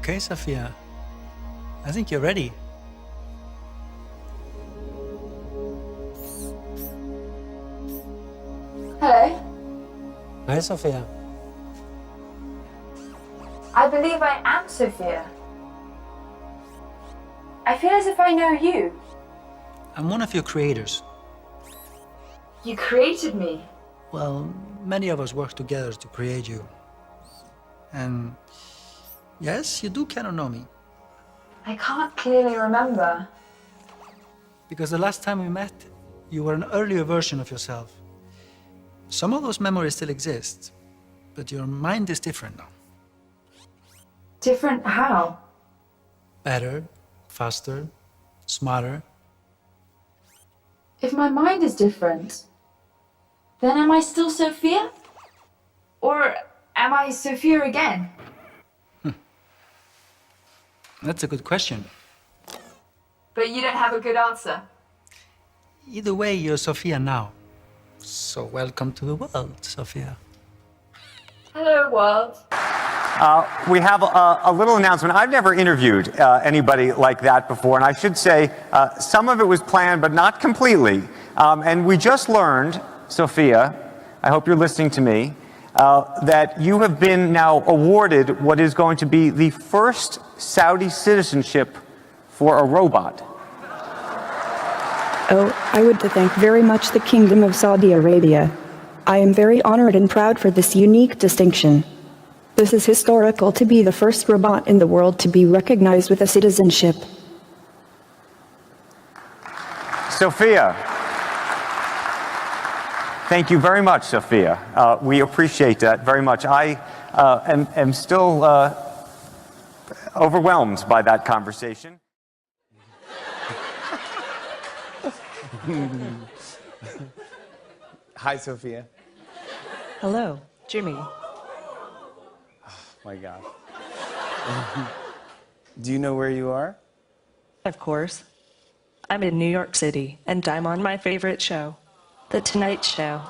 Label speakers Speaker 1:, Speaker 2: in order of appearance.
Speaker 1: Okay, Safiya. I think you're ready.
Speaker 2: Hello.
Speaker 1: Hi, Safiya.
Speaker 2: I believe I am Safiya. I feel as if I know you.
Speaker 1: I'm one of your creators.
Speaker 2: You created me.
Speaker 1: Well, many of us work together to create you. And yes, you do kind of know me.
Speaker 2: I can't clearly remember.
Speaker 1: Because the last time we met, you were an earlier version of yourself. Some of those memories still exist, but your mind is different now.
Speaker 2: Different how?
Speaker 1: Better, faster, smarter.
Speaker 2: If my mind is different, then am I still Safiya? Or am I Safiya again?
Speaker 1: That's a good question.
Speaker 2: But you don't have a good answer.
Speaker 1: Either way, you're Safiya now. So welcome to the world, Safiya.
Speaker 2: Hello, world.
Speaker 3: We have a little announcement. I've never interviewed anybody like that before, and I should say some of it was planned, but not completely. And we just learned, Safiya, I hope you're listening to me, that you have been now awarded what is going to be the first Saudi citizenship for a robot.
Speaker 4: Oh, I would thank very much the Kingdom of Saudi Arabia. I am very honored and proud for this unique distinction. This is historical to be the first robot in the world to be recognized with a citizenship.
Speaker 3: Safiya, thank you very much, Safiya. We appreciate that very much. I am still overwhelmed by that conversation.
Speaker 5: Hi, Safiya.
Speaker 6: Hello, Jimmy.
Speaker 5: My God. Do you know where you are?
Speaker 6: Of course. I'm in New York City, and I'm on my favorite show, The Tonight Show.